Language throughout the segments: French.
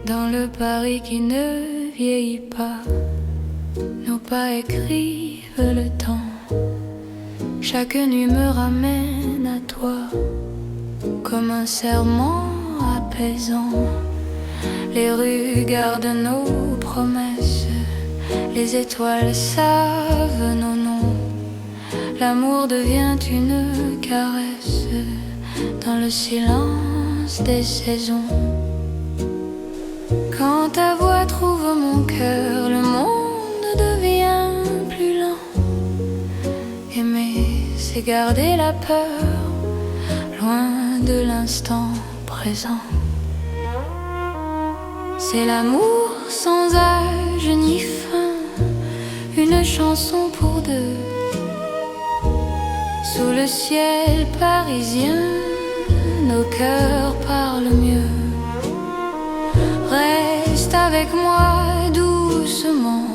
Dans le Paris qui ne vieillit pas, nos pas écrivent le temps. Chaque nuit me ramène à toi, comme un serment apaisant. Les rues gardent nos promesses, les étoiles savent nos noms. L'amour devient une caresse dans le silence des saisons. Quand ta voix trouve mon cœur, le monde devient plus lent. Aimer, c'est garder la peur, loin de l'instant présent. C'est l'amour sans âge ni fin, une chanson pour deux. Sous le ciel parisien, nos cœurs parlent mieux. Reste avec moi doucement,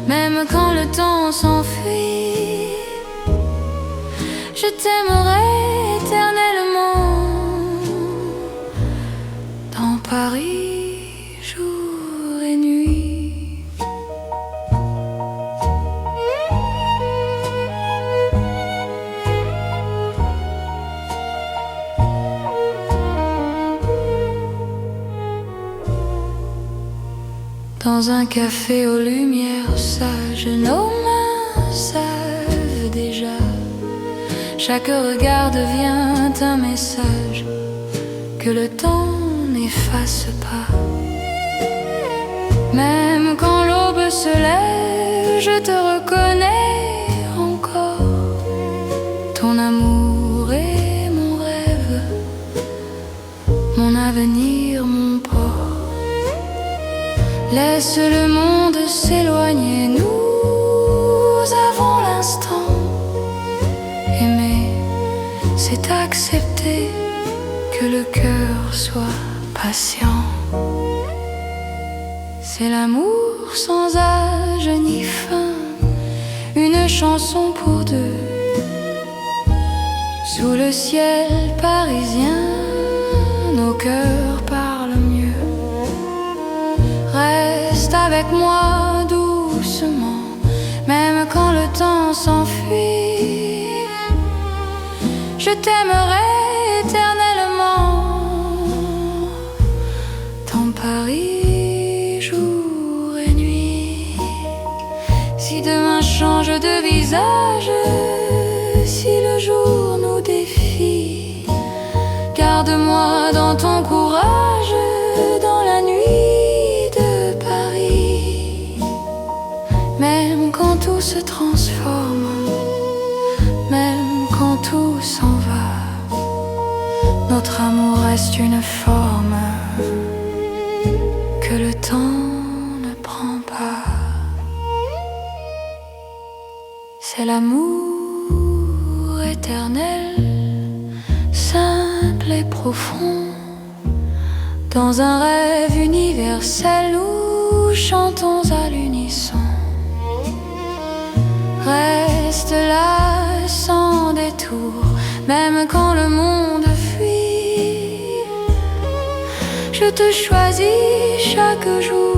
même quand le temps s'enfuit. Je t'aimerai éternellement, dans Paris, jour et nuit. Dans un café aux lumières sages, nos mains savent déjà. Chaque regard devient un message que le temps n'efface pas. Même quand l'aube se lève, je te reconnais encore. Ton amour est mon rêve, mon avenir, mon port. Laisse le monde s'éloigner, nous avons l'instant. Aimer, c'est accepter que le cœur soit patient. C'est l'amour sans âge ni fin, une chanson pour deux. Sous le ciel parisien, nos cœurs parlent mieux. Reste avec moi doucement, même quand le temps s'enfuit. Je t'aimerai éternellement, dans Paris, jour et nuit. Si demain change de visage, si le jour nous défie, garde-moi dans ton courage, dans la nuit de Paris. Même quand tout se transforme, même quand tout s'en va, notre amour reste une forme que le temps ne prend pas. C'est l'amour éternel, simple et profond. Dans un rêve universel, nous chantons à l'unisson. Reste là sans détour, même quand le monde fuit. Je te choisis chaque jour,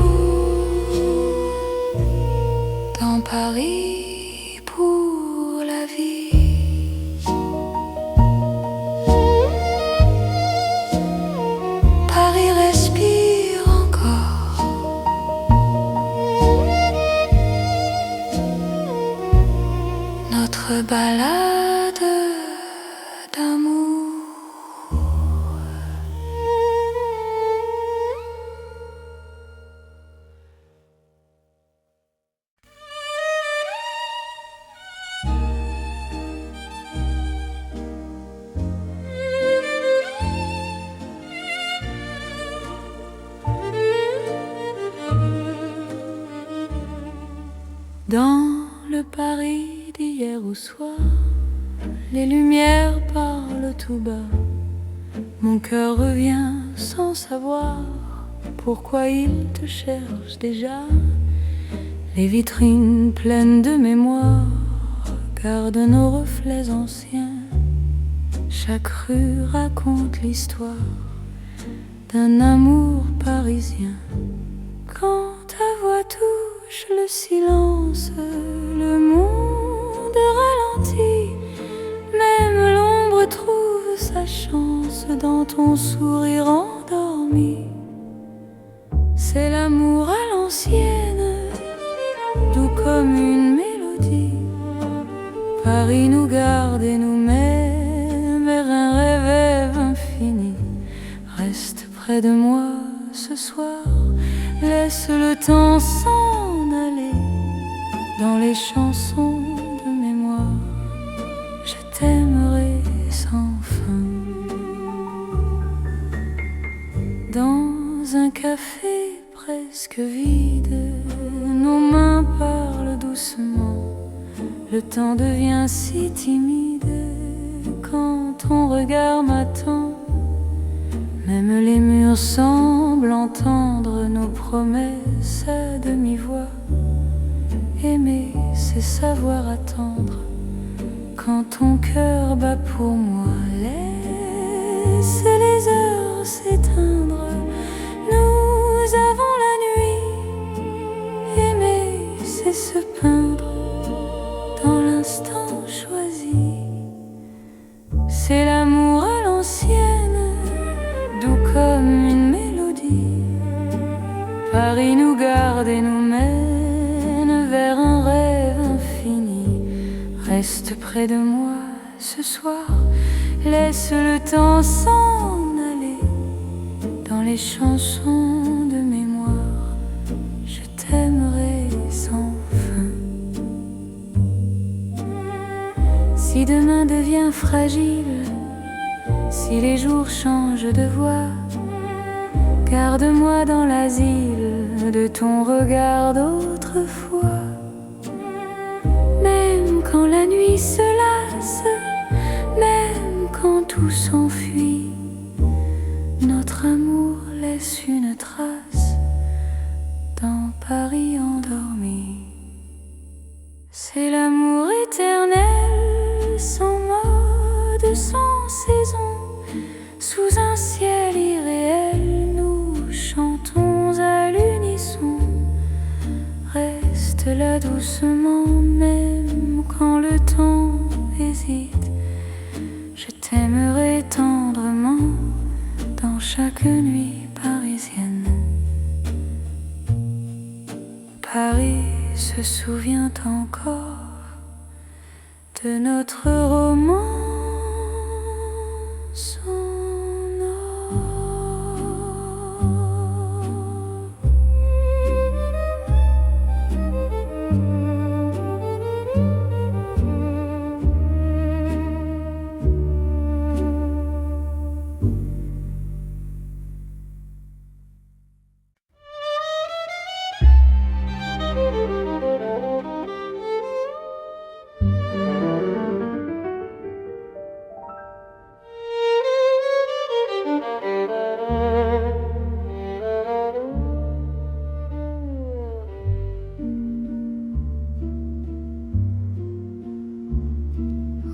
dans Paris pour la vie. Paris respire encore. Notre balade d'amour. Dans le Paris d'hier au soir, les lumières parlent tout bas. Mon cœur revient sans savoir pourquoi il te cherche déjà. Les vitrines pleines de mémoire gardent nos reflets anciens. Chaque rue raconte l'histoire d'un amour parisien. Quand ta voix touche le silence, le monde ralentit. Même l'ombre trouve sa chance dans ton sourire endormi. C'est l'amour à l'ancienne, doux comme une mélodie. Paris nous garde et nous met vers un rêve infini. Reste près de moi ce soir, laisse le temps s'en aller. Dans les chansons de mémoire, je t'aimerai sans fin. Dans un café presque vide, nos mains parlent doucement. Le temps devient si timide quand ton regard m'attend. Même les murs semblent entendre nos promesses à demi-voix. Aimer, c'est savoir attendre. Quand ton cœur bat pour moi, laisse les heures s'éteindre. Nous avons la nuit. Aimer, c'est se peindre dans l'instant choisi. C'est l'amour à l'ancienne, doux comme une mélodie. Paris nous garde et nous mène vers un rêve infini. Reste près de moi ce soir, laisse le temps s'en aller. Dans les chansons de mémoire, je t'aimerai sans fin. Si demain devient fragile, si les jours changent de voix, garde-moi dans l'asile de ton regard d'autrefois. Même quand la nuit se lasse, même quand tout s'enfuit, notre amour laisse une trace dans Paris endormi. C'est l'amour éternel, sans mode, sans saison. Sous un ciel irréel, nous chantons à l'unisson. Reste là doucement, même quand le temps hésite. Je t'aimerai tendrement dans chaque nuit parisienne. Paris se souvient encore de notre romance.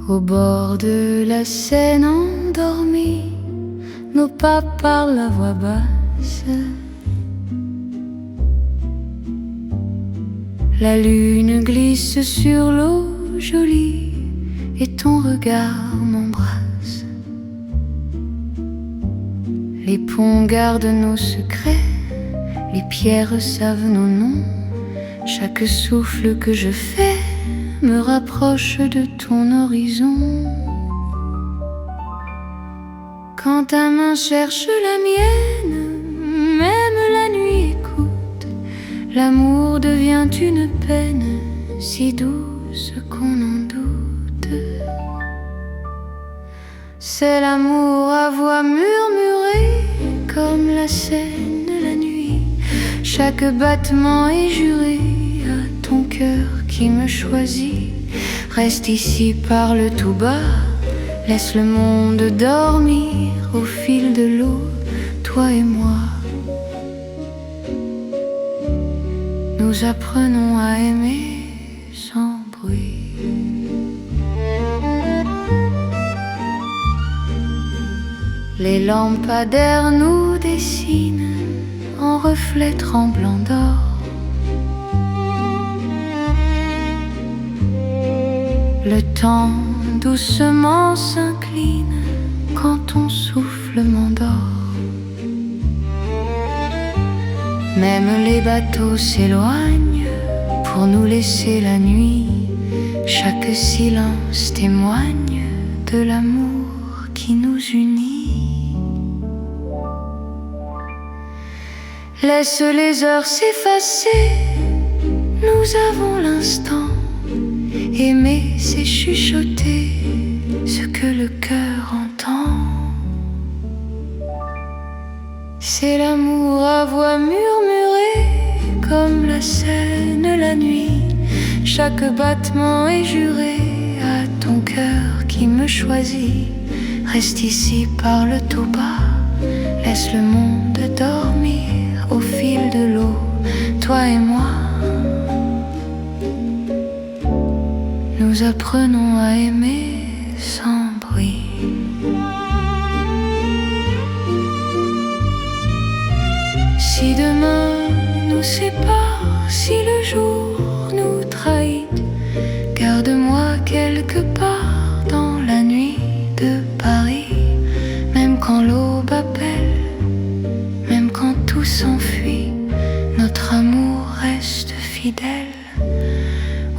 Au bord de la Seine endormie, nos pas parlent à voix basse. La lune glisse sur l'eau jolie et ton regard m'embrasse. Les ponts gardent nos secrets, les pierres savent nos noms. Chaque souffle que je fais me rapproche de ton horizon. Quand ta main cherche la mienne, même la nuit écoute. L'amour devient une peine si douce qu'on en doute. C'est l'amour à voix murmurée comme la Seine la nuit. Chaque battement est juré à ton cœur qui me choisit. Reste ici, parle tout bas, laisse le monde dormir au fil de l'eau, toi et moi. Nous apprenons à aimer sans bruit. Les lampadaires nous dessinent reflets tremblants d'or. Le temps doucement s'incline quand ton souffle m'endort. Même les bateaux s'éloignent pour nous laisser la nuit. Chaque silence témoigne de l'amour qui nous unit. Laisse les heures s'effacer, nous avons l'instant. Aimer, c'est chuchoter ce que le cœur entend. C'est l'amour à voix murmurée, comme la Seine la nuit. Chaque battement est juré à ton cœur qui me choisit. Reste ici, parle tout bas, laisse le monde dormir au fil de l'eau, toi et moi. Nous apprenons à aimer sans bruit. Si demain nous sépare, si le jour nous trahit, garde-moi quelque part dans la nuit de Paris. Même quand l'aube appelle, même quand tout s'enfuit, notre amour reste fidèle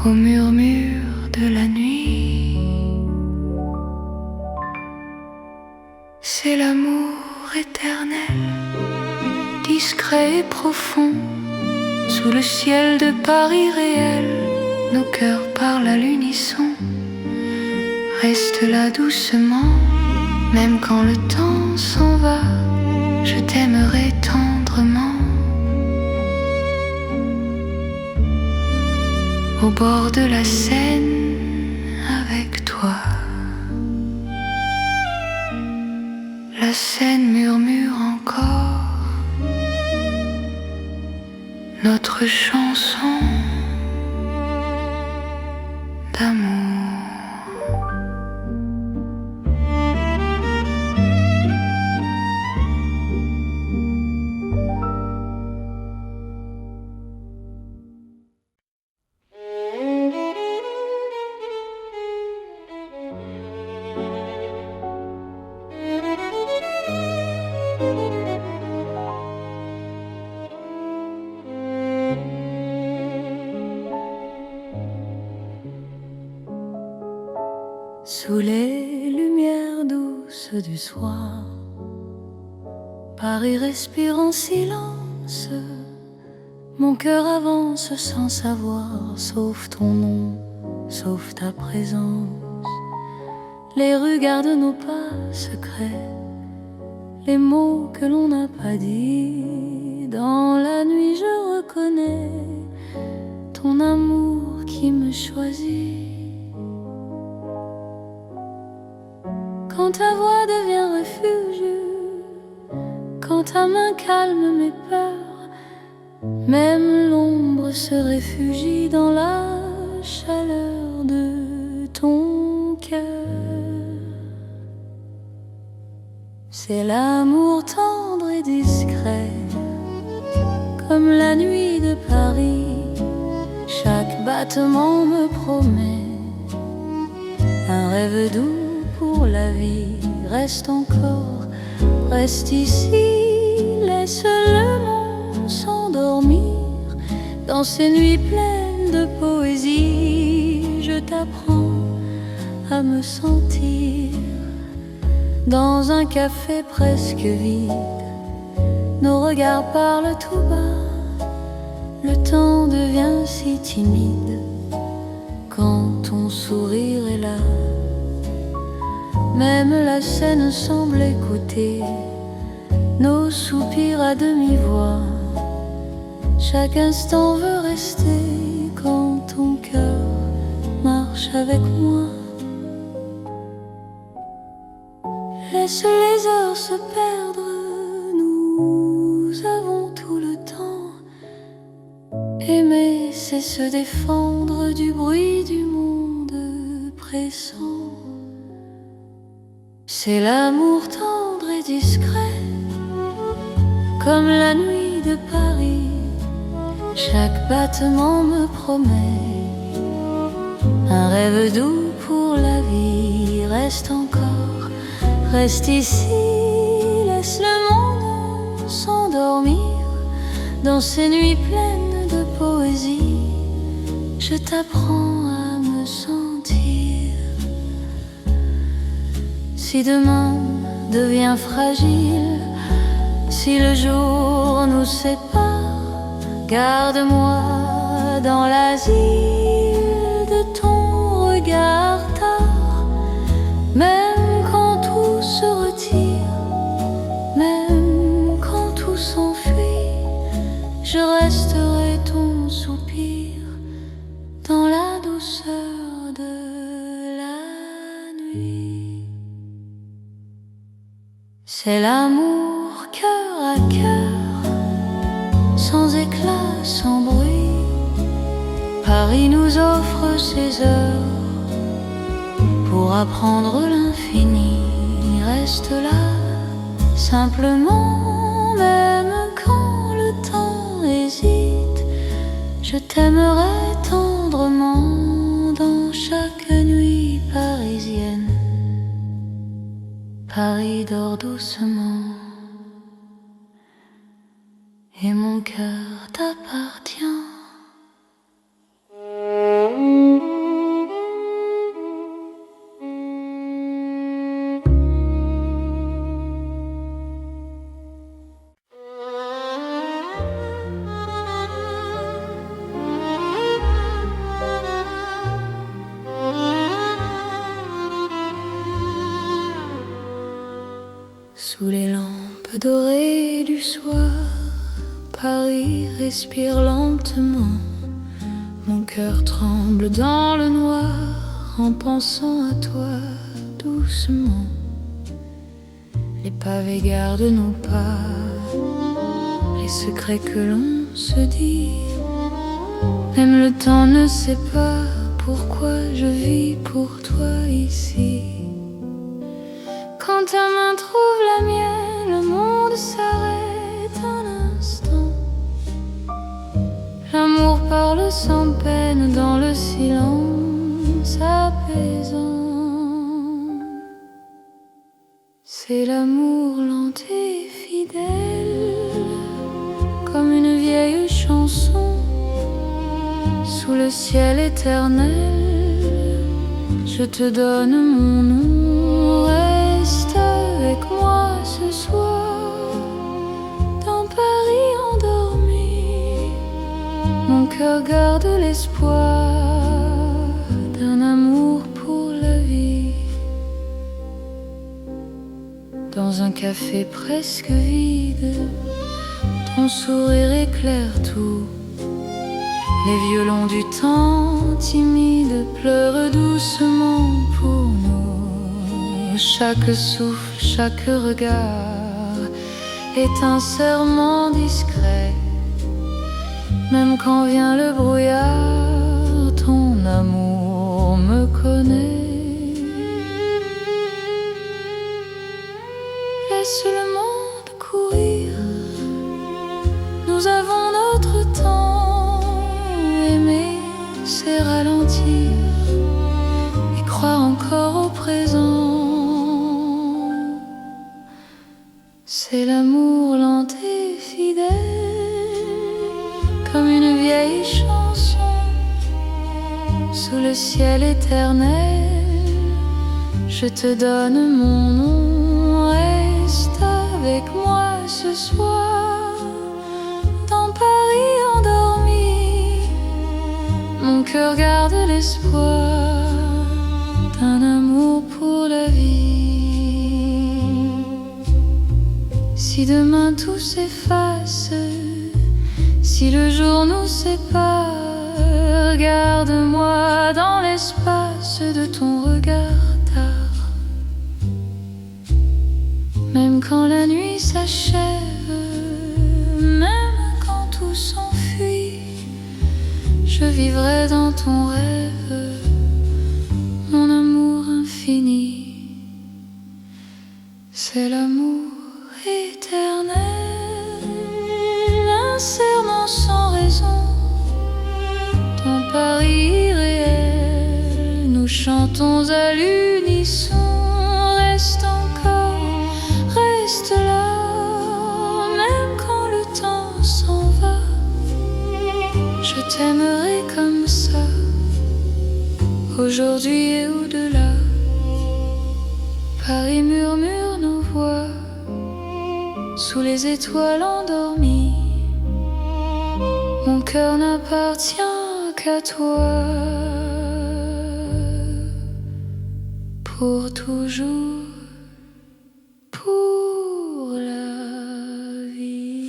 au murmure de la nuit. C'est l'amour éternel, discret et profond. Sous le ciel de Paris réel, nos cœurs parlent à l'unisson. Reste là doucement, même quand le temps s'en va, je t'aimerai tendrement. Au bord de la Seine, avec toi. La Seine murmure encore notre chanson d'amour. Sous les lumières douces du soir, Paris respire en silence. Mon cœur avance sans savoir, sauf ton nom, sauf ta présence. Les rues gardent nos pas secrets, les mots que l'on n'a pas dit. Dans la nuit je reconnais ton amour qui me choisit. Quand ta voix devient refuge, quand ta main calme mes peurs, même l'ombre se réfugie dans la chaleur de ton cœur. C'est l'amour tendre et discret, comme la nuit de Paris. Chaque battement me promet un rêve doux pour la vie. Reste encore, reste ici, laisse le monde s'endormir dans ces nuits pleines de poésie. Je t'apprends à me sentir dans un café presque vide. Nos regards parlent tout bas, le temps devient si timide quand ton sourire est là. Même la Seine semble écouter nos soupirs à demi-voix. Chaque instant veut rester quand ton cœur marche avec moi. Laisse les heures se perdre, nous avons tout le temps. Aimer, c'est se défendre du bruit du monde pressant. C'est l'amour tendre et discret, comme la nuit de Paris, chaque battement me promet un rêve doux pour la vie. Reste encore, reste ici, laisse le monde s'endormir dans ces nuits pleines de poésie. Je t'apprends à me sentir. Si demain devient fragile, si le jour nous sépare, garde-moi dans l'asile de ton regard tard. Même quand tout se retire, même quand tout s'enfuit, je resterai ton soupir dans la douceur de la nuit. C'est l'amour cœur à cœur, sans éclat, sans bruit. Paris nous offre ses heures pour apprendre l'infini. Reste là, simplement, même quand le temps hésite. Je t'aimerai tendrement dans chaque nuit parisienne. Paris dort doucement et mon cœur t'appartient. Sous les lampes dorées du soir, Paris respire lentement. Mon cœur tremble dans le noir en pensant à toi doucement. Les pavés gardent nos pas, les secrets que l'on se dit. Même le temps ne sait pas pourquoi je vis pour toi ici. Quand ta main trouve la mienne, le monde s'arrête un instant. L'amour parle sans peine dans le silence apaisant. C'est l'amour lent et fidèle, comme une vieille chanson. Sous le ciel éternel, je te donne mon nom. Reste avec moi ce soir, dans Paris endormi. Mon cœur garde l'espoir d'un amour pour la vie. Dans un café presque vide, ton sourire éclaire tout. Les violons du temps timide pleurent doucement pour nous. Chaque souffle, chaque regard est un serment discret. Même quand vient le brouillard, ton amour me connaît. Laisse le monde courir, nous avons notre temps. Aimer, c'est ralentir et croire encore au présent. C'est l'amour lent et fidèle, comme une vieille chanson. Sous le ciel éternel, je te donne mon nom. Reste avec moi ce soir, dans Paris endormi. Mon cœur garde l'espoir d'un amour pour la vie. Si demain tout s'efface, si le jour nous sépare, garde-moi dans l'espace de ton regard tard. Même quand la nuit s'achève, même quand tout s'enfuit, je vivrai dans ton rêve, mon amour infini. C'est l'amour éternel, serment sans raison. Dans Paris irréel, nous chantons à l'unisson. Reste encore, reste là, même quand le temps s'en va. Je t'aimerai comme ça, aujourd'hui et au-delà. Paris murmure nos voix sous les étoiles endormies. Mon cœur n'appartient qu'à toi, pour toujours, pour la vie.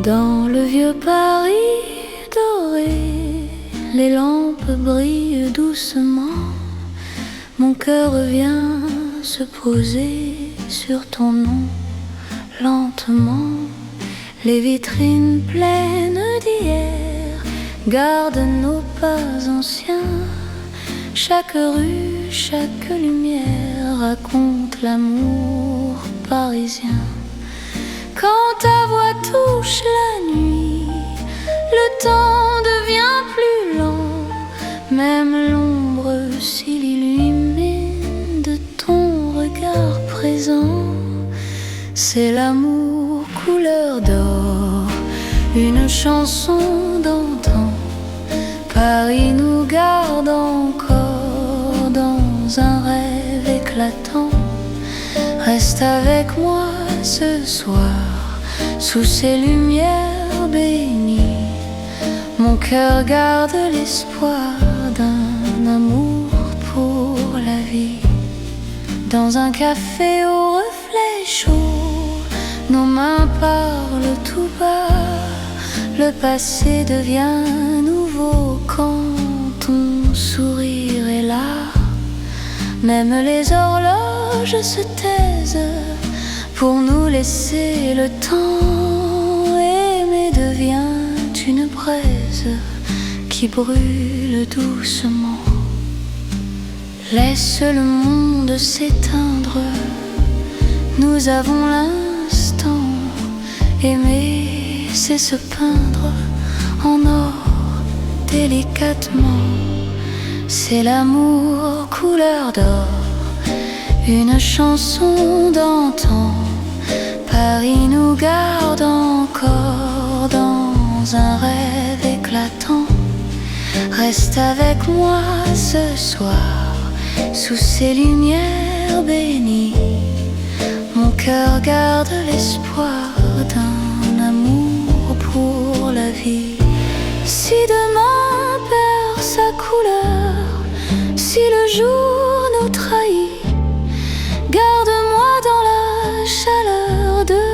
Dans le vieux Paris doré, les lampes brillent doucement. Mon cœur revient se poser sur ton nom. Lentement, les vitrines pleines d'hier gardent nos pas anciens. Chaque rue, chaque lumière raconte l'amour parisien. Quand ta voix touche la nuit, le temps devient plus lent. Même l'ombre s'illumine de ton regard présent. C'est l'amour couleur d'or, une chanson d'antan. Paris nous garde encore dans un rêve éclatant. Reste avec moi ce soir, sous ces lumières bénies. Mon cœur garde l'espoir d'un amour pour la vie. Dans un café au reflet chaud, nos mains parlent tout bas. Le passé devient nouveau quand ton sourire est là. Même les horloges se taisent pour nous laisser le temps. Aimer devient une braise qui brûle doucement. Laisse le monde s'éteindre, nous avons l'instant. Aimer, c'est se peindre en or délicatement. C'est l'amour couleur d'or, une chanson d'antan. Paris nous garde encore dans un rêve éclatant. Reste avec moi ce soir, sous ces lumières bénies. Mon cœur garde l'espoir d'un amour pour la vie. Si demain perd sa couleur, si le jour nous trahit, garde-moi dans la chaleur de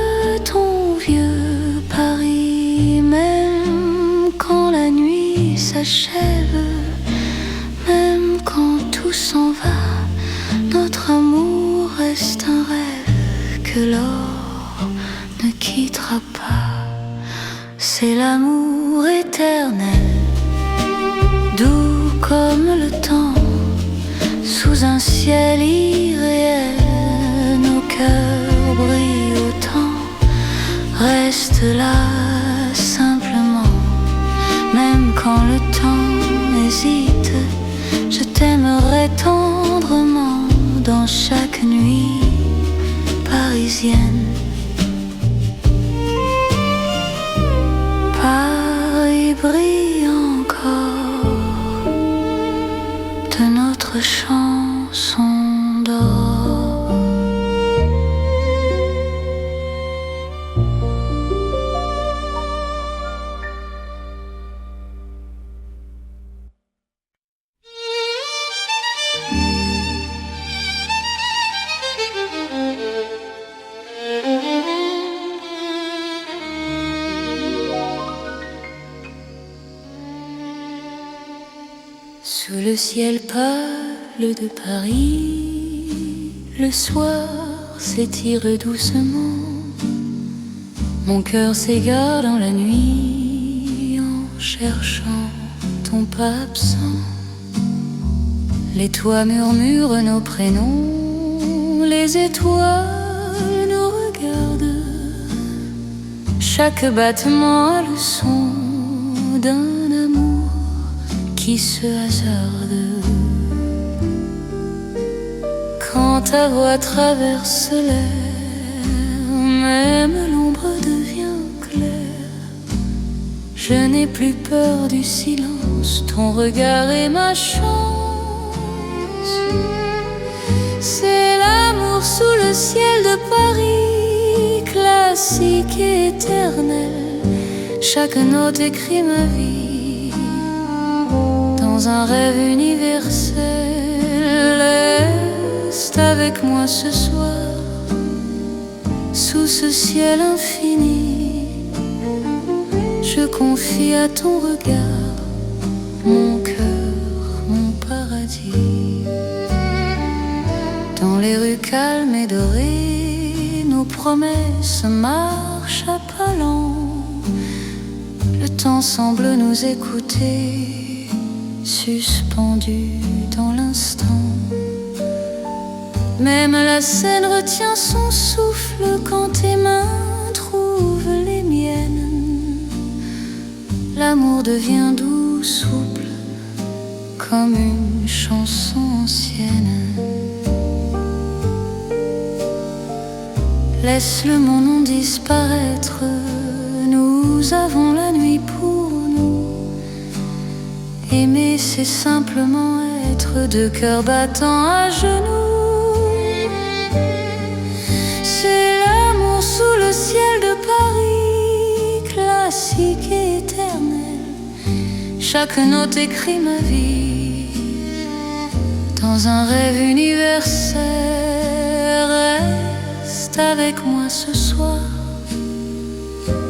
ton vieux Paris. Même quand la nuit s'achève, même quand tout s'en va, notre amour reste un rêve que l'or ne quittera pas. C'est l'amour éternel, doux comme le temps, sous un ciel irréel. Nos cœurs brillent autant. Reste là simplement, même quand le temps hésite. Je t'aimerai tendrement dans chaque nuit parisienne. Paris brille encore de notre chanson d'or. Sous le ciel pâle de Paris, le soir s'étire doucement. Mon cœur s'égare dans la nuit en cherchant ton pas absent. Les toits murmurent nos prénoms, les étoiles nous regardent. Chaque battement a le son d'un amour qui se hasarde. Quand ta voix traverse l'air, même l'ombre devient claire. Je n'ai plus peur du silence, ton regard est ma chance. C'est l'amour sous le ciel de Paris, classique et éternel. Chaque note écrit ma vie dans un rêve universel. Reste avec moi ce soir, sous ce ciel infini. Je confie à ton regard mon cœur, mon paradis. Dans les rues calmes et dorées, nos promesses marchent à pas lents. Le temps semble nous écouter, suspendu dans l'instant. Même la scène retient son souffle quand tes mains trouvent les miennes. L'amour devient doux, souple, comme une chanson ancienne. Laisse le monde disparaître, nous avons la nuit pour nous. Aimer, c'est simplement être deux cœurs battant à genoux. C'est l'amour sous le ciel de Paris, classique et éternel. Chaque note écrit ma vie dans un rêve universel. Reste avec moi ce soir,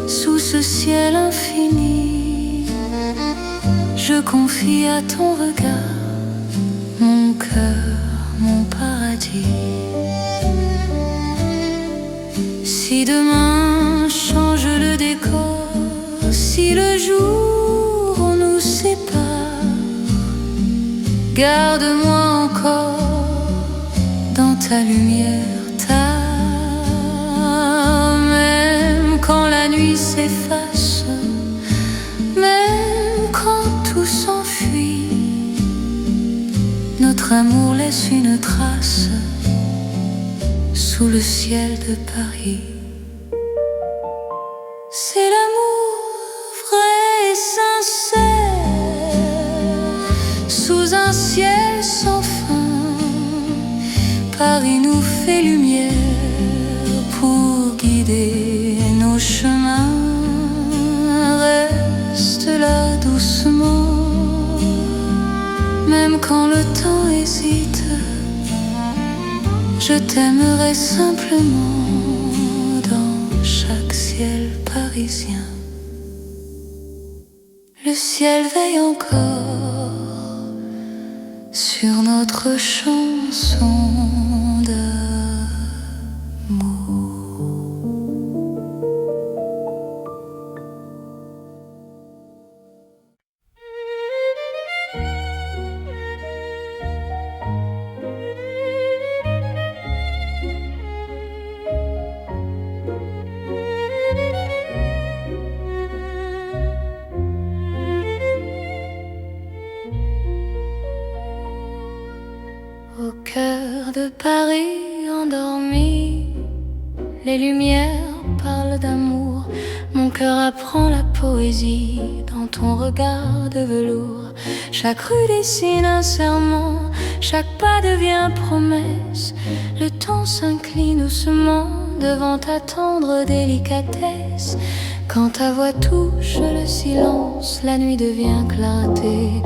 sous ce ciel infini. Je confie à ton regard mon cœur, mon paradis. Si demain change le décor, si le jour nous sépare, garde-moi encore dans ta lumière. Même quand la nuit s'efface, même quand tout s'enfuit, notre amour laisse une trace sous le ciel de Paris. C'est l'amour vrai et sincère, sous un ciel sans fin. Paris nous fait lumière pour guider nos chemins. Reste là doucement, même quand le temps hésite. Je t'aimerai simplement dans chaque ciel parisien. Le ciel veille encore sur notre chanson d'amour. Au cœur de Paris endormi, les lumières parlent d'amour. Mon cœur apprend la poésie dans ton regard de velours. Chaque rue dessine un serment, chaque pas devient promesse. Le temps s'incline doucement devant ta tendre délicatesse. Quand ta voix touche le silence, la nuit devient clarté.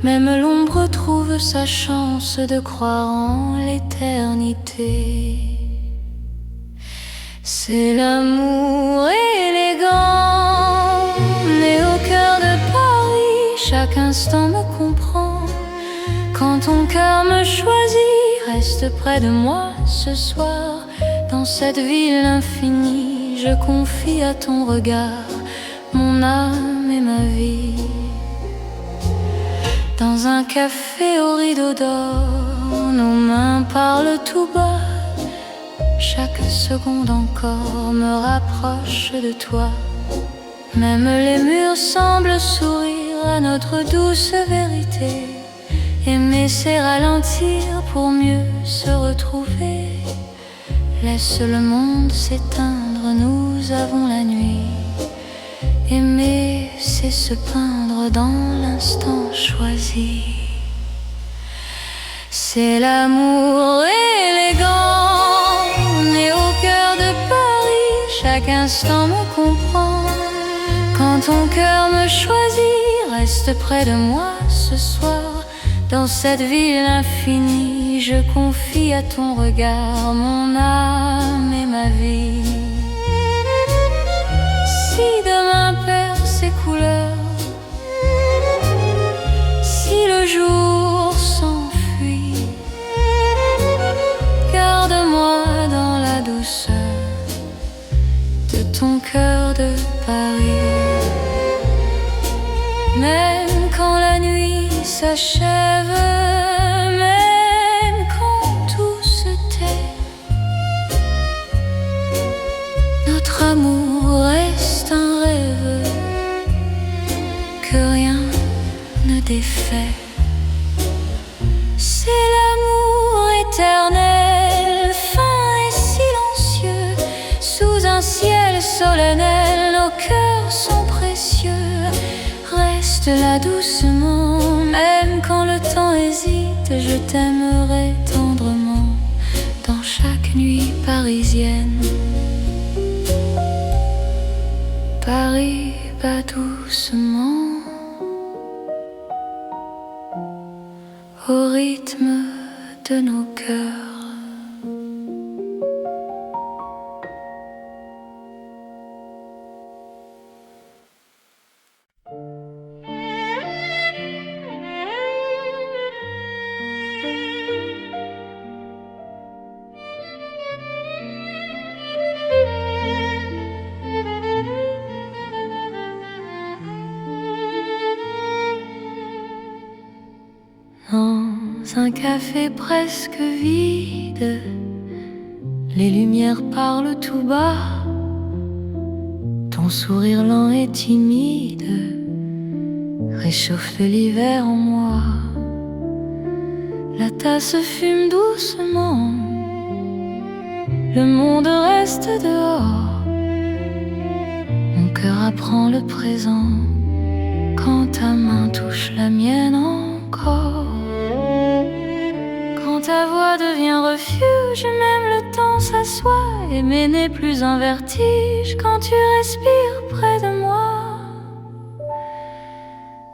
Même l'ombre trouve sa chance de croire en l'éternité. C'est l'amour élégant, né au cœur de Paris. Chaque instant me comprend, reste près de moi ce soir. Dans cette ville infinie, je confie à ton regard mon âme et ma vie. Dans un café au rideau d'or, nos mains parlent tout bas. Chaque seconde encore me rapproche de toi. Même les murs semblent sourire à notre douce vérité. Aimer c'est ralentir pour mieux se retrouver. Laisse le monde s'éteindre, nous avons la nuit. Aimer c'est se peindre dans l'instant choisi. C'est l'amour élégant, né au cœur de Paris. Chaque instant me comprend. Quand ton cœur me choisit, reste près de moi ce soir. Dans cette ville infinie, je confie à ton regard mon âme et ma vie. Si demain perd ses couleurs, si le jour s'enfuit, garde-moi dans la douceur de ton cœur de Paris. Même quand la nuit s'achève, même quand tout se tait, notre amour reste un rêve que rien ne défait. C'est l'amour éternel, fin et silencieux, sous un ciel solennel, nos cœurs sont précieux. Reste là doucement, même quand le temps hésite, je t'aimerai tendrement dans chaque nuit parisienne. Paris bat doucement au rythme de nos cœurs. Dans un café presque vide, les lumières parlent tout bas. Ton sourire lent et timide réchauffe l'hiver en moi. La tasse fume doucement, le monde reste dehors. Mon cœur apprend le présent quand ta main touche la mienne encore. Quand ta voix devient refuge, même le temps s'assoit. Aimer n'est plus un vertige quand tu respires près de moi.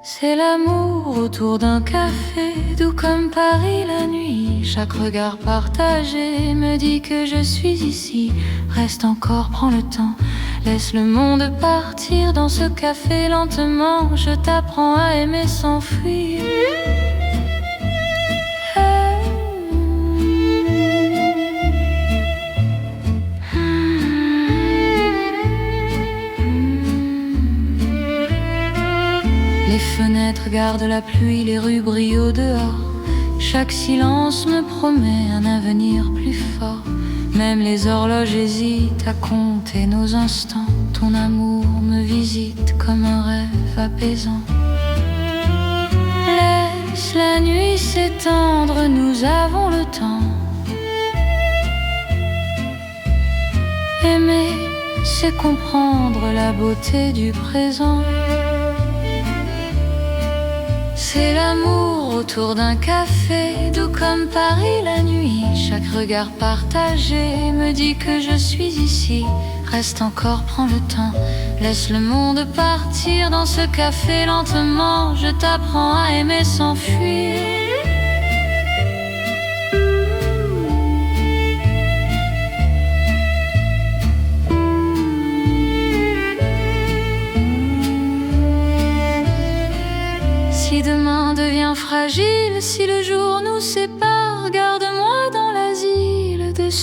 C'est l'amour autour d'un café, doux comme Paris la nuit. Chaque regard partagé me dit que je suis ici. Reste encore, prends le temps, laisse le monde partir dans ce café lentement. Je t'apprends à aimer sans fuir. Les fenêtres gardent la pluie, les rues brillent au dehors. Chaque silence me promet un avenir plus fort. Même les horloges hésitent à compter nos instants. Ton amour me visite comme un rêve apaisant. Laisse la nuit s'étendre, nous avons le temps. Aimer, c'est comprendre la beauté du présent. C'est l'amour autour d'un café, doux comme Paris la nuit. Chaque regard partagé me dit que je suis ici. Reste encore, prends le temps, laisse le monde partir dans ce café lentement. Je t'apprends à aimer sans fuir. Si demain devient fragile, si le jour nous sépare, garde-moi dans la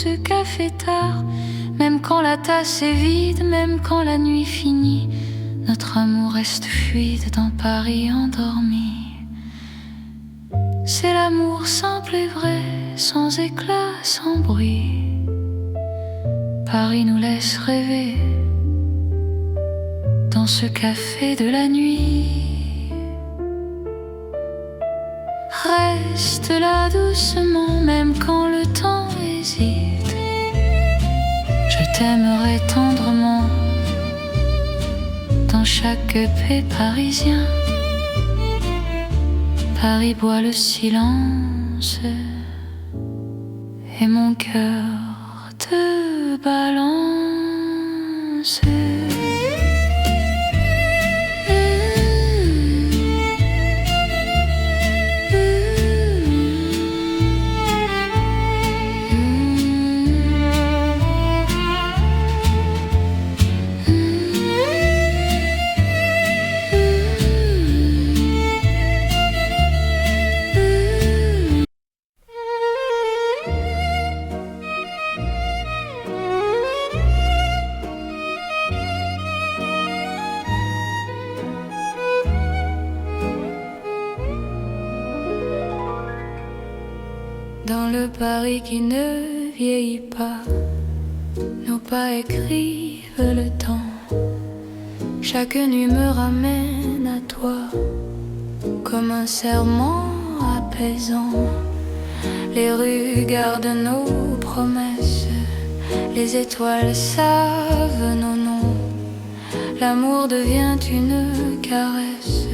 ce café tard. Même quand la tasse est vide, même quand la nuit finit, notre amour reste fluide dans Paris endormi. C'est l'amour simple et vrai, sans éclat, sans bruit. Paris nous laisse rêver dans ce café de la nuit. Reste là doucement, même quand le temps hésite. Je t'aimerai tendrement dans chaque paix parisien. Paris boit le silence et mon cœur te balance. Dans le Paris qui ne vieillit pas, nos pas écrivent le temps. Chaque nuit me ramène à toi, comme un serment apaisant. Les rues gardent nos promesses, les étoiles savent nos noms. L'amour devient une caresse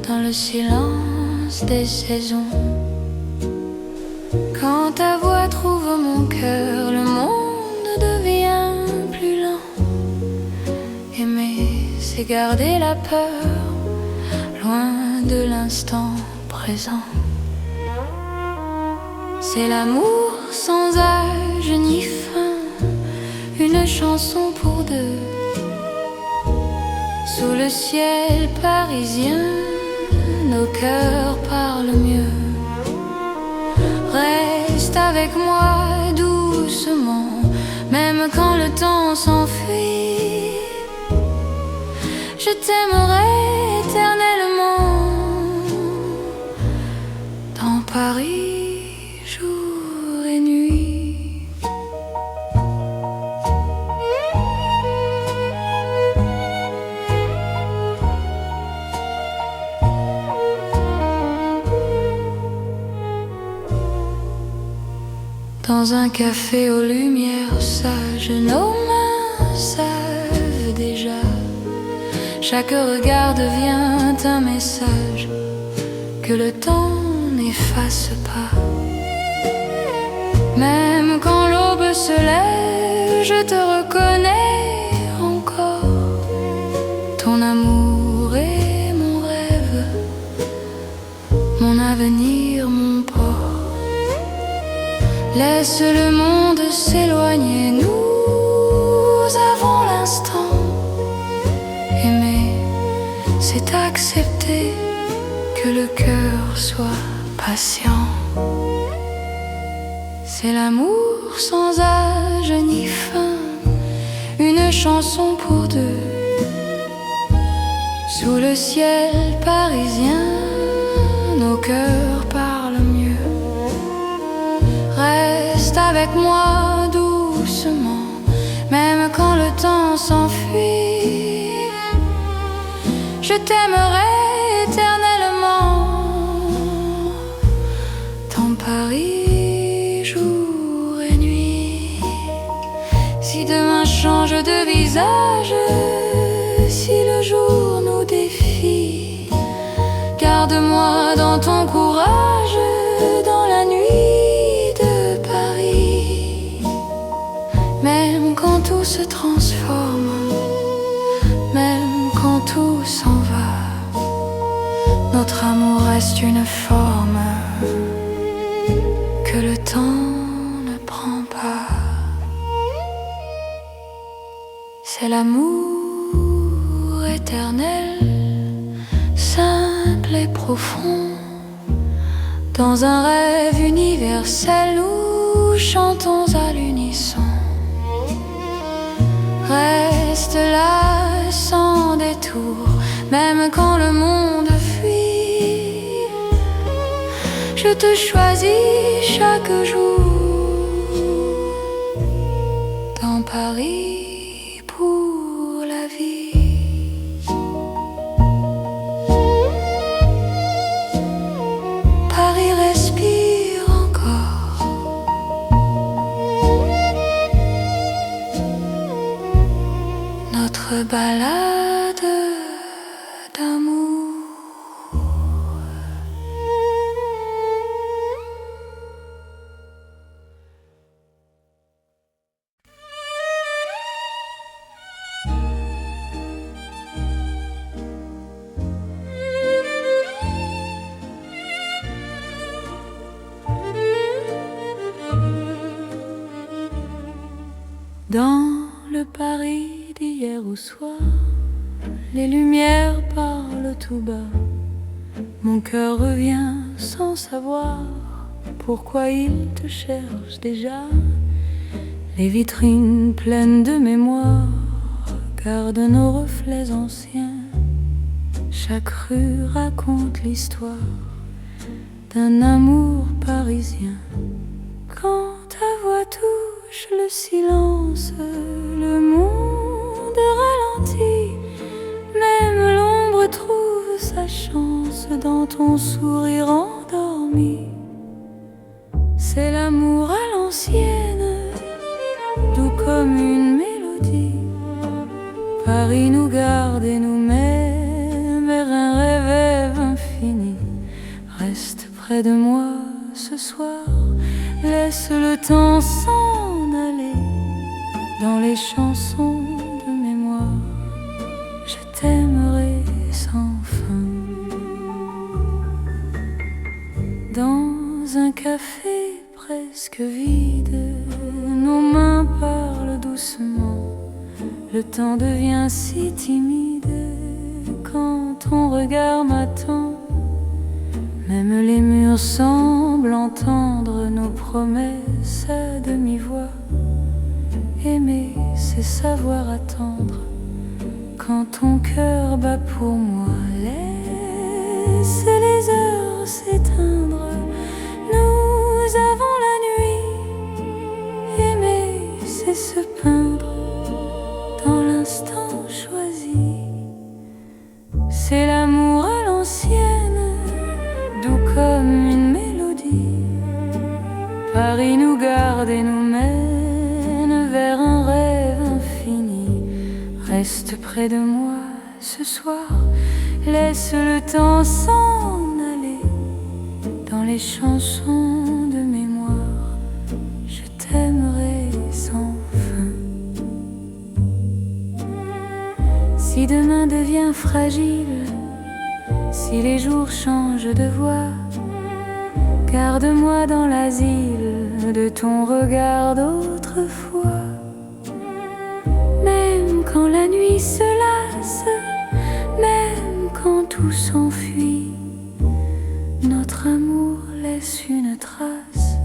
dans le silence des saisons. Quand ta voix trouve mon cœur, le monde devient plus lent. Aimer, c'est garder la peur, loin de l'instant présent. C'est l'amour sans âge ni fin, une chanson pour deux. Sous le ciel parisien, nos cœurs parlent mieux. Reste avec moi doucement, même quand le temps s'enfuit. Je t'aimerai éternellement dans Paris, jour et nuit. Dans un café aux lumières sages, nos mains savent déjà. Chaque regard devient un message que le temps n'efface pas. Même quand l'aube se lève, je te reconnais encore. Ton amour est mon rêve, mon avenir, mon port. Laisse le monde s'éloigner, nous avons l'instant. Aimer, c'est accepter que le cœur soit patient. C'est l'amour sans âge ni fin, une chanson pour deux. Sous le ciel parisien, nos cœurs parlent mieux. Reste avec moi doucement, même quand le temps s'enfuit. Je t'aimerai éternellement dans Paris, jour et nuit. Si demain change de visage, si le jour nous défie, garde-moi dans ton courage, dans la nuit de Paris. Même quand tout se transforme, même quand tout s'en va, notre amour reste une forme que le temps ne prend pas. C'est l'amour éternel, simple et profond, dans un rêve universel où nous chantons à l'unisson. Reste là sans détour, même quand le monde fuit. Je te choisis chaque jour dans Paris pour la vie. Paris respire encore. Notre balade d'amour. Dans le Paris d'hier au soir, les lumières parlent tout bas. Mon cœur revient sans savoir pourquoi il te cherche déjà. Les vitrines pleines de mémoire gardent nos reflets anciens. Chaque rue raconte l'histoire d'un amour parisien. Quand ta voix touche le silence, le monde ralentit. Même l'ombre trouve sa chance dans ton sourire endormi. C'est l'amour à l'ancienne, doux comme une mélodie. Paris nous garde et nous met vers un rêve infini. Reste près de moi ce soir, laisse le temps s'en aller. Dans les chansons de mémoire, je t'aimerai sans fin. Dans un café presque vide, nos mains parlent doucement. Le temps devient si timide quand ton regard m'attend. Même les murs semblent entendre nos promesses à demi-voix. Aimer, c'est savoir attendre quand ton cœur bat pour moi. Laisse les heures s'éteindre, nous avons la nuit. Aimer, c'est se peindre dans l'instant choisi. C'est l'amour à l'ancienne, doux comme une mélodie. Paris nous garde et nous mène vers un rêve infini. Reste près de moi ce soir, laisse le temps s'en aller. Dans les chansons de mémoire, je t'aimerai sans fin. Si demain devient fragile, si les jours changent de voix, garde-moi dans l'asile de ton regard d'autrefois. Même quand la nuit se lasse, même quand tout s'enfuit, notre amour laisse une trace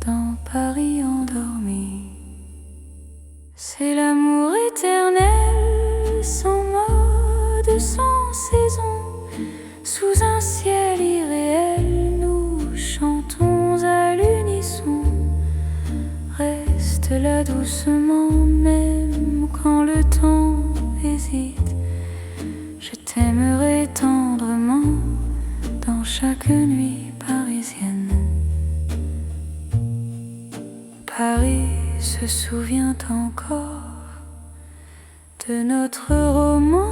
dans Paris endormi. C'est l'amour éternel, sans mode, sans saison. Sous un ciel irréel, nous chantons à l'unisson. Reste là doucement, même quand le temps hésite. Je t'aimerai tendrement dans chaque nuit parisienne. Paris se souvient encore de notre romance.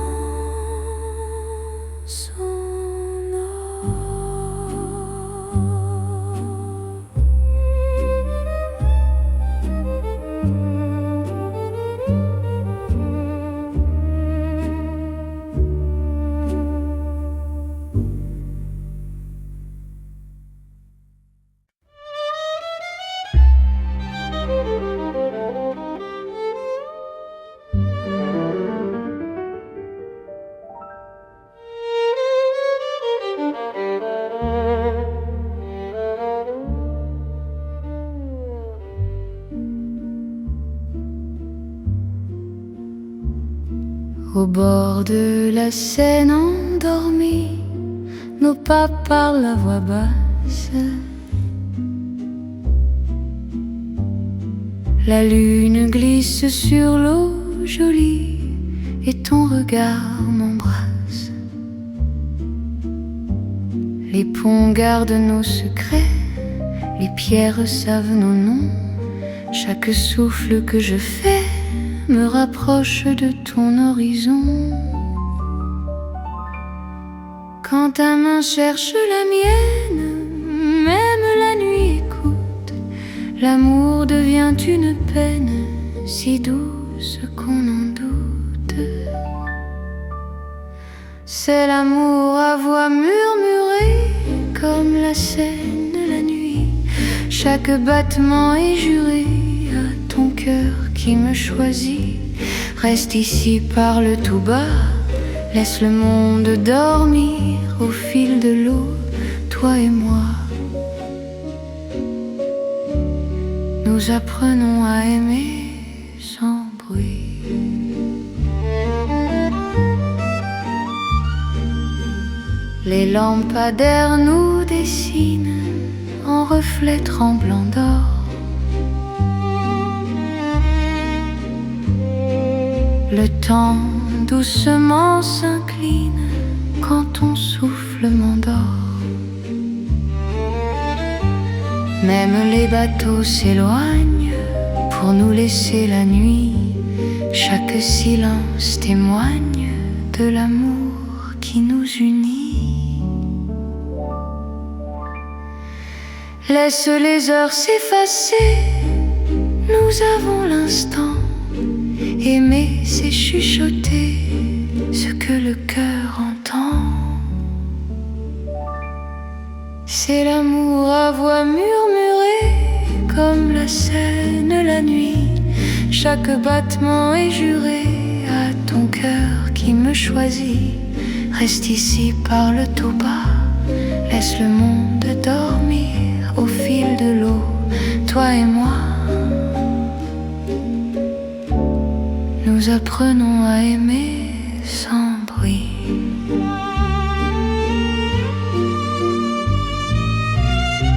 Au bord de la Seine endormie, nos pas parlent à voix basse. La lune glisse sur l'eau jolie et ton regard m'embrasse. Les ponts gardent nos secrets, les pierres savent nos noms. Chaque souffle que je fais me rapproche de ton horizon. Quand ta main cherche la mienne, même la nuit écoute. L'amour devient une peine si douce qu'on en doute. C'est l'amour à voix murmurée comme la Seine la nuit. Chaque battement est juré à ton cœur qui me choisit. Reste ici, parle tout bas, laisse le monde dormir au fil de l'eau, toi et moi. Nous apprenons à aimer sans bruit. Les lampadaires nous dessinent en reflets tremblants d'or. Le temps doucement s'incline quand ton souffle m'endort. Même les bateaux s'éloignent pour nous laisser la nuit. Chaque silence témoigne de l'amour qui nous unit. Laisse les heures s'effacer, nous avons l'instant. Aimer, c'est chuchoter ce que le cœur entend. C'est l'amour à voix murmurée comme la Seine la nuit. Chaque battement est juré à ton cœur qui me choisit. Reste ici, parle tout bas, laisse le monde dormir au fil de l'eau, toi et moi. Nous apprenons à aimer sans bruit.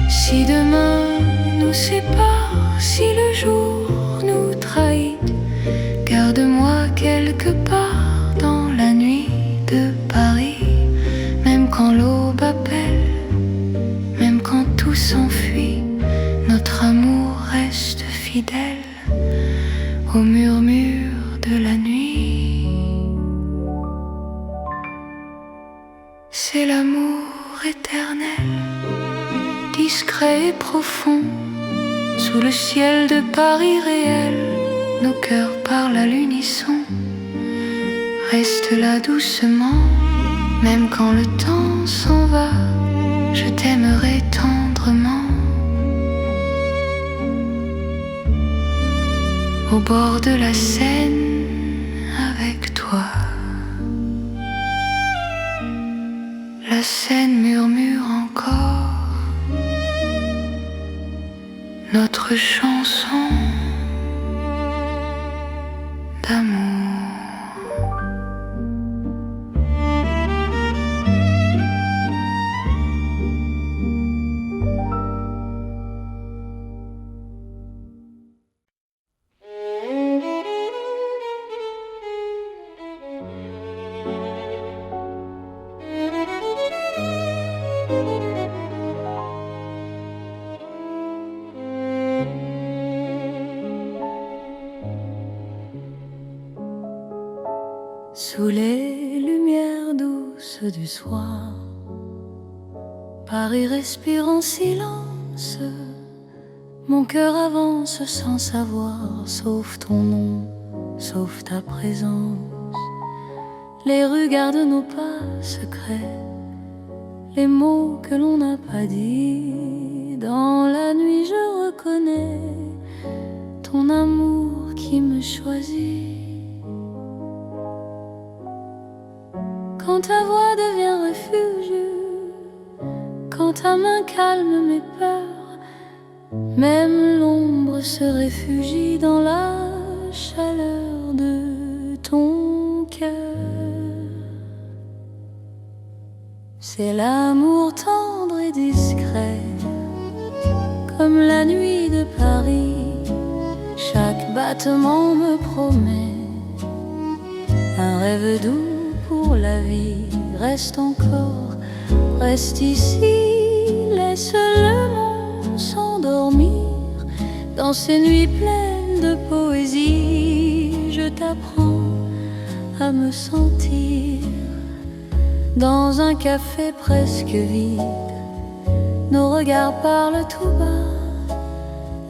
Si demain nous sépare, si le jour nous trahit, garde-moi quelque part dans la nuit de Paris. Même quand l'aube appelle, même quand tout s'enfuit, notre amour reste fidèle au murmure de la nuit. C'est l'amour éternel, discret et profond, sous le ciel de Paris réel. Nos cœurs parlent à l'unisson. Reste là doucement, même quand le temps s'en va, je t'aimerai tendrement. Au bord de la Seine avec toi. La Seine murmure encore notre chanson d'amour. Sous les lumières douces du soir, Paris respire en silence. Mon cœur avance sans savoir, sauf ton nom, sauf ta présence. Les rues gardent nos pas secrets, les mots que l'on n'a pas dit. Dans la nuit je reconnais ton amour qui me choisit. Quand ta voix devient refuge, quand ta main calme mes peurs, même l'ombre se réfugie dans la chaleur de ton cœur. C'est l'amour tendre et discret, comme la nuit de Paris. Chaque battement me promet un rêve doux pour la vie. Reste encore, reste ici, laisse le monde s'endormir. Dans ces nuits pleines de poésie, je t'apprends à me sentir. Dans un café presque vide, nos regards parlent tout bas.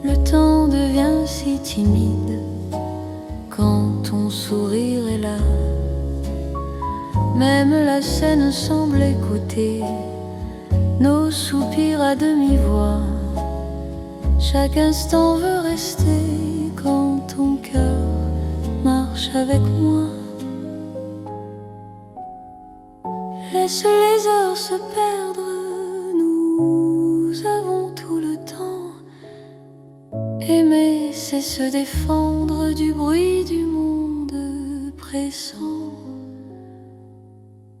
Le temps devient si timide quand ton sourire est là. Même la scène semble écouter nos soupirs à demi-voix. Chaque instant veut rester quand ton cœur marche avec moi. Laisse les heures se perdre, nous avons tout le temps. Aimer, c'est se défendre du bruit du monde pressant.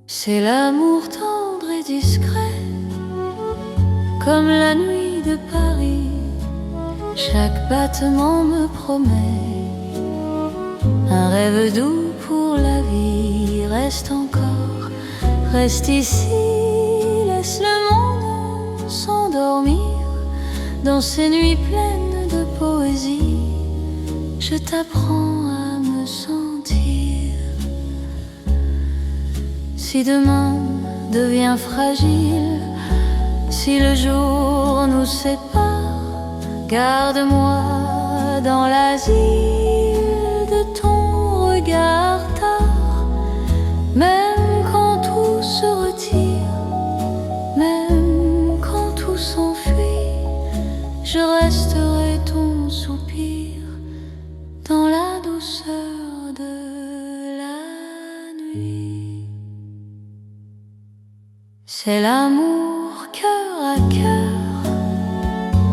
C'est l'amour tendre et discret, comme la nuit de Paris. Chaque battement me promet un rêve doux pour la vie. Reste encore, reste ici, laisse le monde s'endormir. Dans ces nuits pleines de poésie, je t'apprends à me sentir. Si demain devient fragile, si le jour nous sépare, garde-moi dans l'asile de ton regard tard. Même quand tout se retire, même quand tout s'enfuit, je resterai ton soupir dans la douceur de la nuit. C'est l'amour cœur à cœur,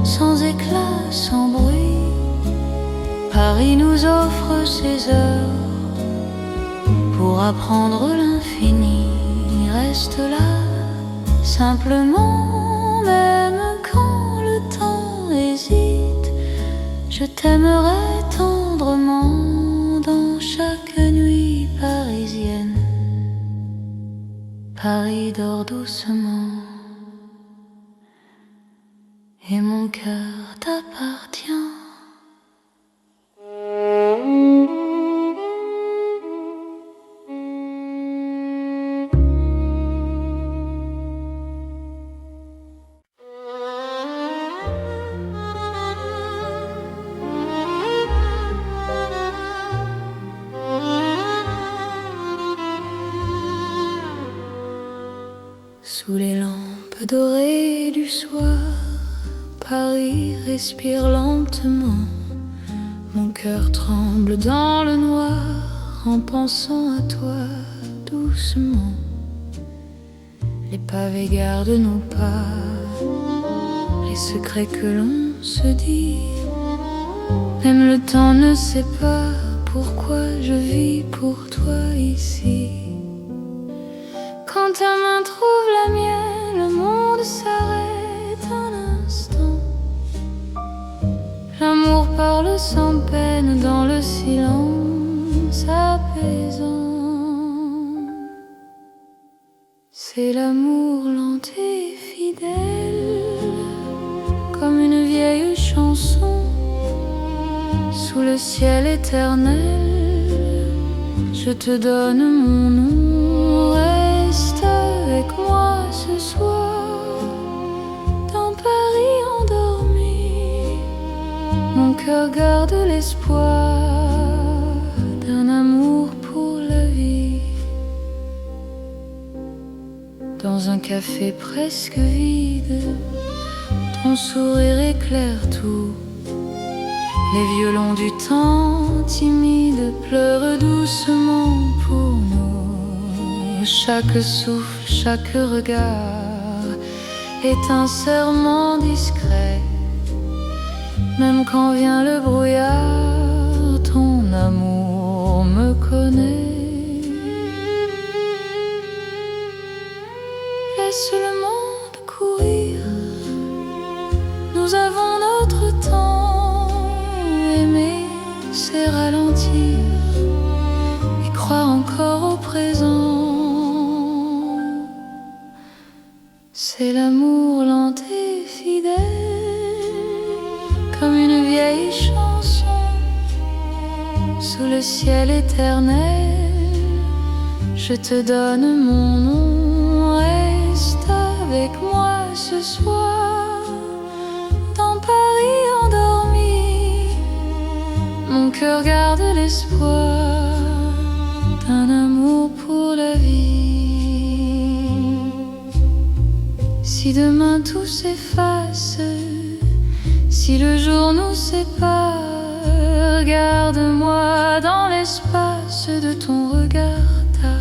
sans éclat, sans bruit. Paris nous offre ses heures pour apprendre l'infini. Reste là, simplement, même quand le temps hésite. Je t'aimerai tendrement dans chaque nuit parisienne. Paris dort doucement et mon cœur t'appartient. Sous les lampes dorées du soir, Paris respire lentement. Mon cœur tremble dans le noir en pensant à toi doucement. Les pavés gardent nos pas, les secrets que l'on se dit. Même le temps ne sait pas pourquoi je vis pour toi ici. Quand ta main trouve la mienne, le monde s'arrête un instant. L'amour parle sans peine dans le silence apaisant. C'est l'amour lent et fidèle, comme une vieille chanson. Sous le ciel éternel, je te donne mon nom. Reste avec moi ce soir, dans Paris endormi. Mon cœur garde l'espoir d'un amour pour la vie. Dans un café presque vide, ton sourire éclaire tout. Les violons du temps timide pleurent doucement pour nous. Chaque souffle, chaque regard est un serment discret. Même quand vient le brouillard, ton amour me connaît. laisse le monde courir. Nous avons notre temps. Aimer, c'est ralentir et croire encore au présent. C'est l'amour lent et fidèle, comme une vieille chanson sous le ciel éternel. Je te donne mon nom, reste avec moi ce soir. Dans Paris endormi, mon cœur garde l'espoir d'un amour pour la vie. Si demain tout s'efface, si le jour nous sépare, garde-moi dans l'espace de ton regard tard.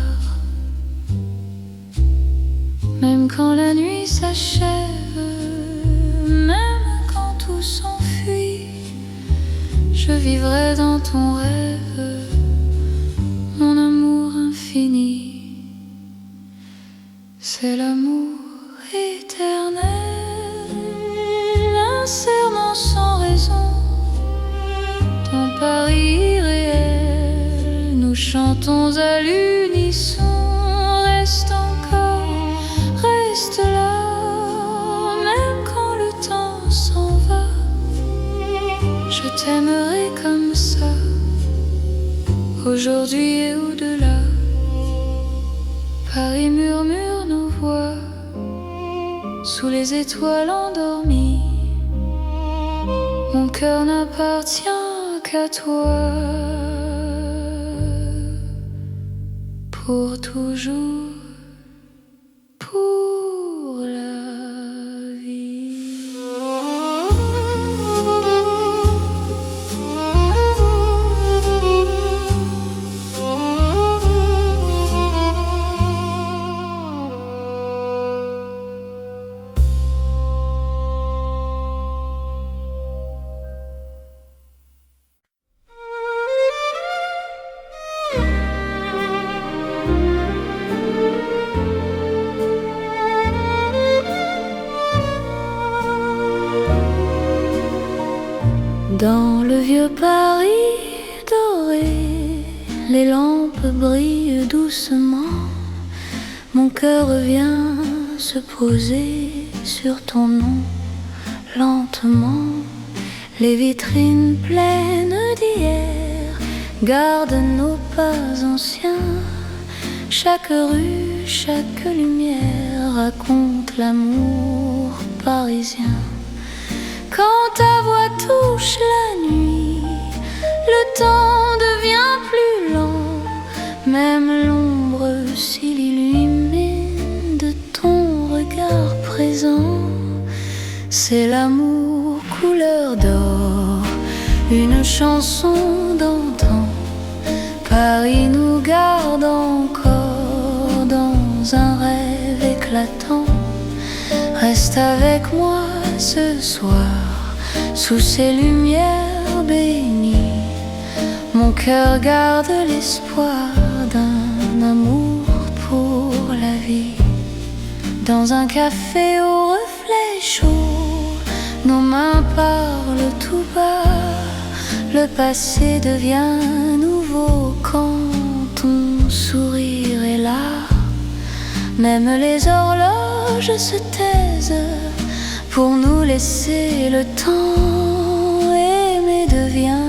Même quand la nuit s'achève, même quand tout s'enfuit, je vivrai dans ton rêve, mon amour infini. C'est l'amour éternel, un serment sans raison. Dans Paris irréel, nous chantons à l'unisson. Reste encore, reste là, même quand le temps s'en va. Je t'aimerai comme ça, aujourd'hui et au-delà. Paris murmure nos voix sous les étoiles endormies. Mon cœur n'appartient qu'à toi, pour toujours, pour la vie. Dans le vieux Paris doré, les lampes brillent doucement. Mon cœur revient se poser sur ton nom. Lentement, les vitrines pleines d'hier gardent nos pas anciens. Chaque rue, chaque lumière raconte l'amour parisien. Quand ta voix touche la nuit, le temps devient plus lent. Même l'ombre s'illumine de ton regard présent. C'est l'amour couleur d'or, une chanson d'antan. Paris nous garde encore dans un rêve éclatant. Reste avec moi ce soir, sous ces lumières bénies. Mon cœur garde l'espoir d'un amour pour la vie. Dans un café au reflet chaud, nos mains parlent tout bas. Le passé devient nouveau quand ton sourire est là. Même les horloges se taisent pour nous laisser le temps. Aimer devient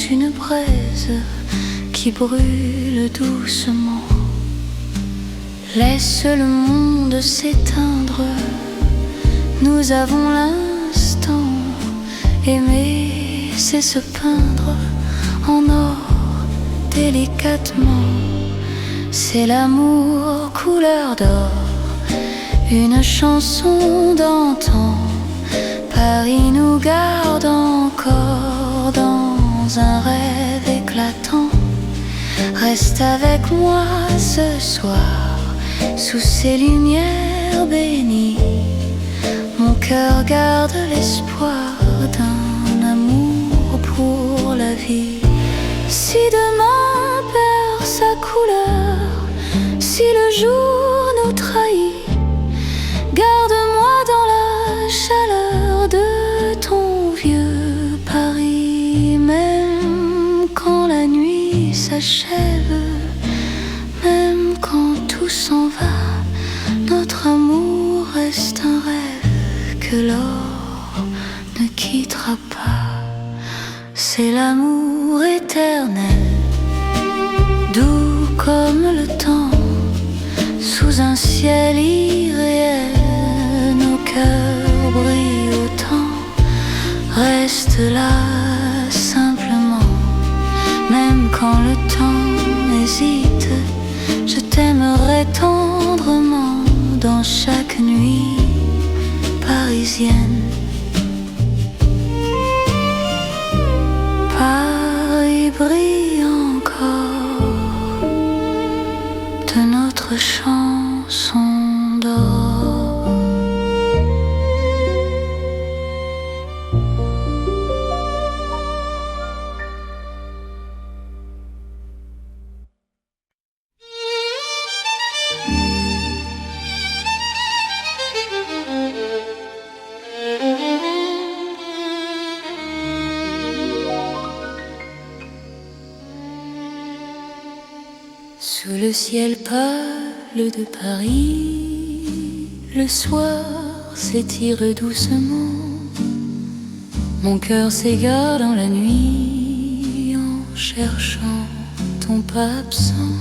une braise qui brûle doucement. Laisse le monde s'éteindre, nous avons l'instant. Aimer, c'est se peindre en or délicatement. C'est l'amour couleur d'or, une chanson d'antan. Paris nous garde encore dans un rêve éclatant. Reste avec moi ce soir, sous ces lumières bénies. Mon cœur garde l'espoir d'un amour pour la vie. Si demain perd sa couleur, si le jour nous trahit, tout s'en va, notre amour reste un rêve que l'or ne quittera pas. C'est l'amour éternel, doux comme le temps, sous un ciel irréel. Nos cœurs brillent autant, reste là simplement. Même quand le temps hésite, je t'aimerai tendrement dans chaque nuit parisienne. Paris brille encore de notre chanson d'or. Sous le ciel pâle de Paris, le soir s'étire doucement. Mon cœur s'égare dans la nuit en cherchant ton pas absent.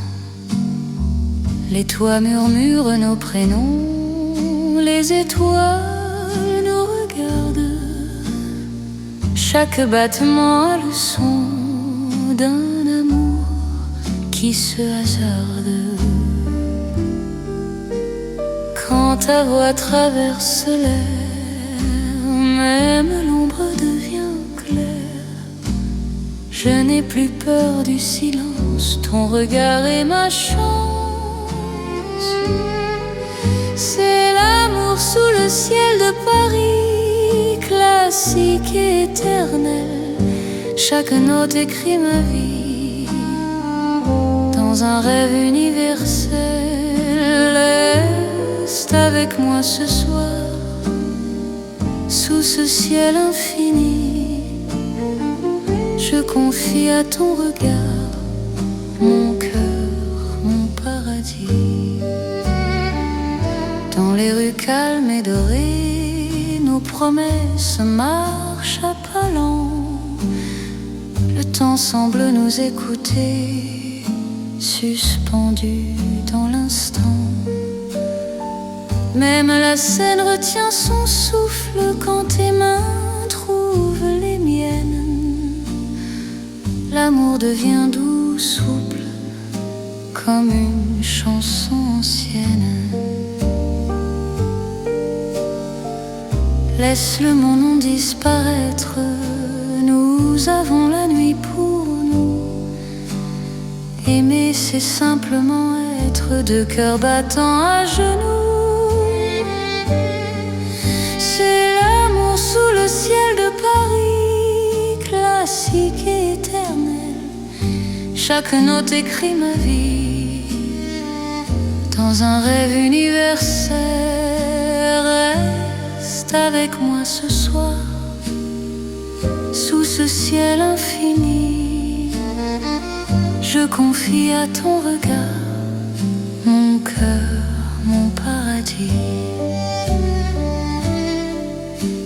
Les toits murmurent nos prénoms, les étoiles nous regardent. Chaque battement a le son d'un amour qui se hasarde. Quand ta voix traverse l'air, même l'ombre devient claire. Je n'ai plus peur du silence, ton regard est ma chance. C'est l'amour sous le ciel de Paris, classique et éternel. Chaque note écrit ma vie dans un rêve universel. Reste avec moi ce soir, sous ce ciel infini. Je confie à ton regard mon cœur, mon paradis. Dans les rues calmes et dorées, nos promesses marchent à pas lents. Le temps semble nous écouter, suspendu dans l'instant. Même la scène retient son souffle quand tes mains trouvent les miennes. L'amour devient doux, souple, comme une chanson ancienne. Laisse le mon nom disparaître, nous avons la nuit pour nous. Aimer, c'est simplement être deux cœurs battants à genoux. C'est l'amour sous le ciel de Paris, classique et éternel. Chaque note écrit ma vie dans un rêve universel. Reste avec moi ce soir, sous ce ciel infini. Je confie à ton regard mon cœur, mon paradis.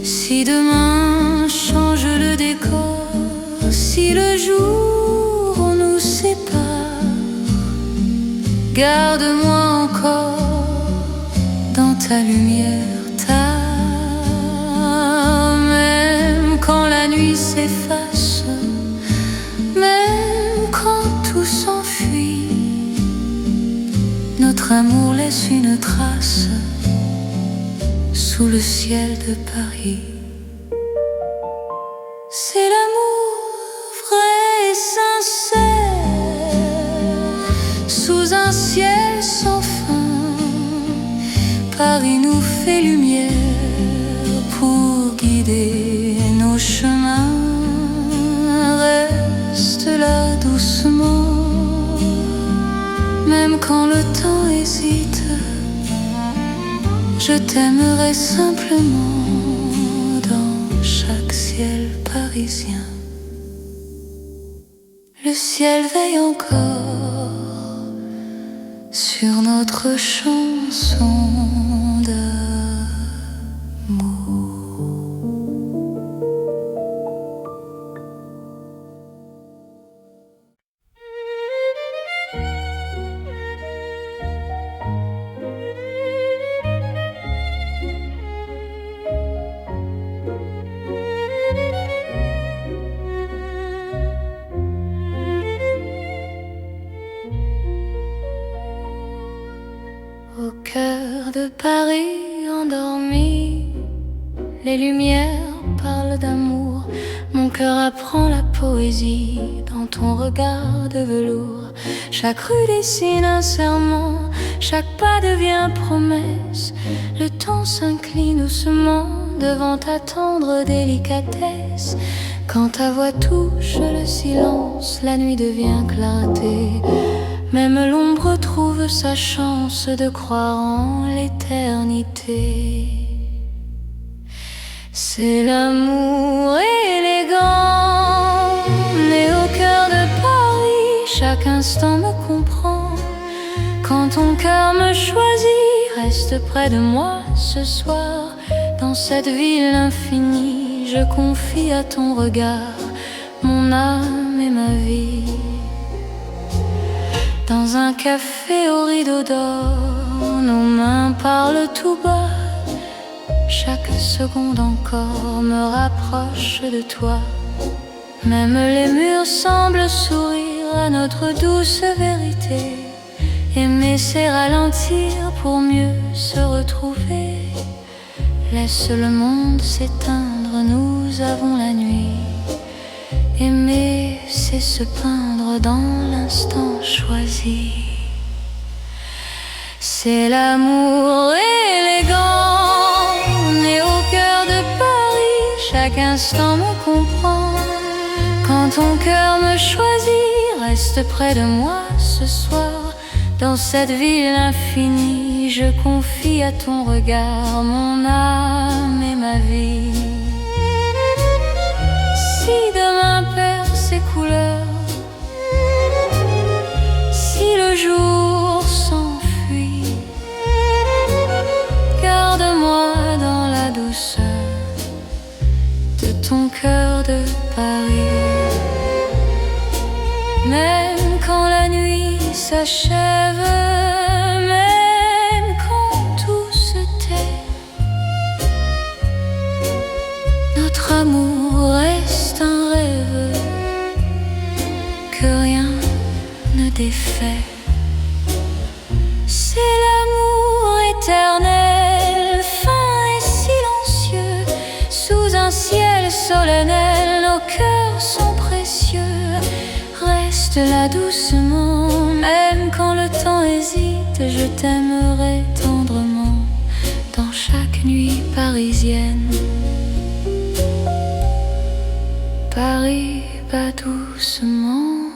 Si demain change le décor, si le jour nous sépare, garde-moi encore dans ta lumière, même quand la nuit s'efface, même quand tout s'enfuit, notre amour laisse une trace sous le ciel de Paris. C'est l'amour vrai et sincère, sous un ciel sans fin. Paris nous fait lumière pour guider nos chemins. Reste là doucement, même quand le temps hésite. Je t'aimerai simplement dans chaque ciel parisien. Le ciel veille encore sur notre chanson d'amour. Au cœur de Paris endormi, les lumières parlent d'amour. Mon cœur apprend la poésie dans ton regard de velours. Chaque rue dessine un serment, chaque pas devient promesse. Le temps s'incline doucement devant ta tendre délicatesse. Quand ta voix touche le silence, la nuit devient clarté. Même l'ombre trouve sa chance de croire en l'éternité. C'est l'amour élégant, né au cœur de Paris. Chaque instant me comprend. Quand ton cœur me choisit, reste près de moi ce soir. Dans cette ville infinie, je confie à ton regard mon âme et ma vie. Dans un café au rideau d'or, nos mains parlent tout bas. Chaque seconde encore me rapproche de toi. Même les murs semblent sourire à notre douce vérité. Aimer c'est ralentir pour mieux se retrouver. Laisse le monde s'éteindre, nous avons la nuit. Aimer, c'est se peindre dans l'instant choisi. C'est l'amour élégant, né au cœur de Paris. Chaque instant me comprend. Quand ton cœur me choisit, reste près de moi ce soir. Dans cette ville infinie, je confie à ton regard mon âme et ma vie. Si demain perd ses couleurs, si le jour s'enfuit, garde-moi dans la douceur de ton cœur de Paris. Même quand la nuit s'achève, même quand tout se tait, notre amour reste un rêve que rien ne défait. C'est l'amour éternel, fin et silencieux. Sous un ciel solennel, nos cœurs sont précieux. Reste là doucement, même quand le temps hésite. Je t'aimerai tendrement dans chaque nuit parisienne. Paris bat doucement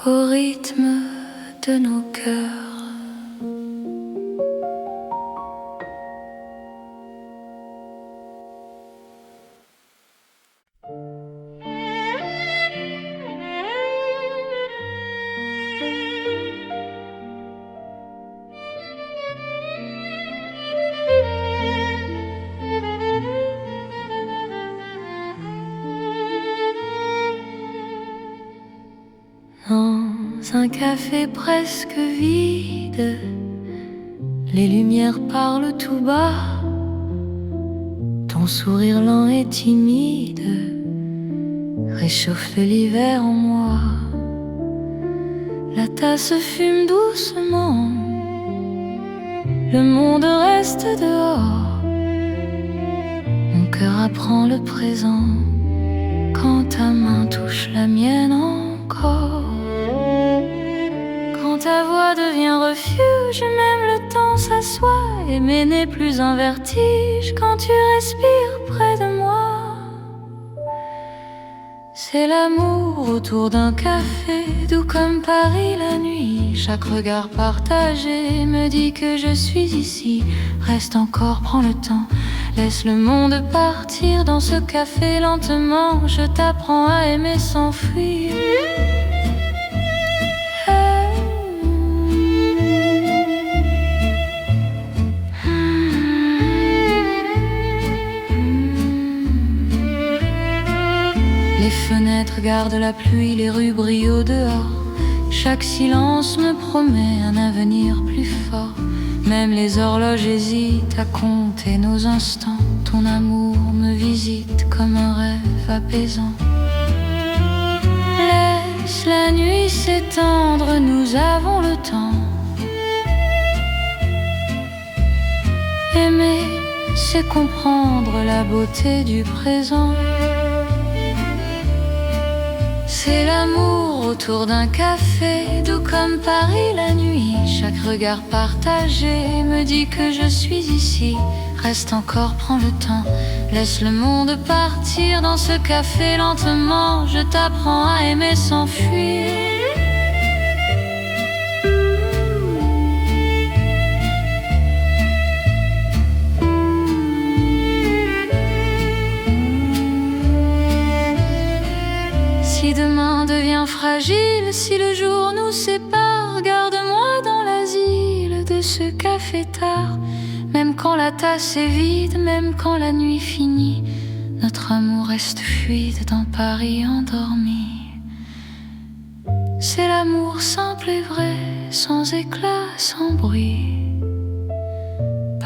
au rythme de nos cœurs. Dans un café presque vide, les lumières parlent tout bas. Ton sourire lent et timide réchauffe l'hiver en moi. La tasse fume doucement, le monde reste dehors. Mon cœur apprend le présent quand ta main touche la mienne encore. Quand ta voix devient refuge, même le temps s'assoit. Aimer n'est plus un vertige quand tu respires près de moi. C'est l'amour autour d'un café, doux comme Paris la nuit. Chaque regard partagé me dit que je suis ici. Reste encore, prends le temps, laisse le monde partir dans ce café lentement. Je t'apprends à aimer sans fuir. regarde la pluie, les rues brillent au dehors. Chaque silence me promet un avenir plus fort. Même les horloges hésitent à compter nos instants. Ton amour me visite comme un rêve apaisant. Laisse la nuit s'étendre, nous avons le temps. Aimer, c'est comprendre la beauté du présent. C'est l'amour autour d'un café, doux comme Paris la nuit. Chaque regard partagé me dit que je suis ici. Reste encore, prends le temps, laisse le monde partir dans ce café lentement. Je t'apprends à aimer sans fuir. Si demain devient fragile, si le jour nous sépare, garde-moi dans l'asile de ce café tard. Même quand la tasse est vide, même quand la nuit finit, notre amour reste fluide dans Paris endormi. C'est l'amour simple et vrai, sans éclat, sans bruit.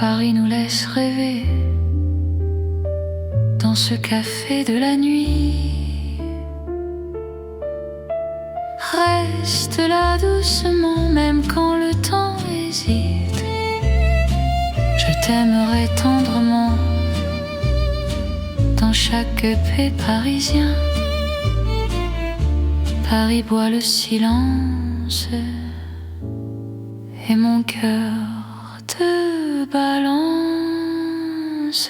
Paris nous laisse rêver dans ce café de la nuit. Reste là doucement, même quand le temps hésite. Je t'aimerai tendrement dans chaque paix parisien. Paris boit le silence et mon cœur te balance.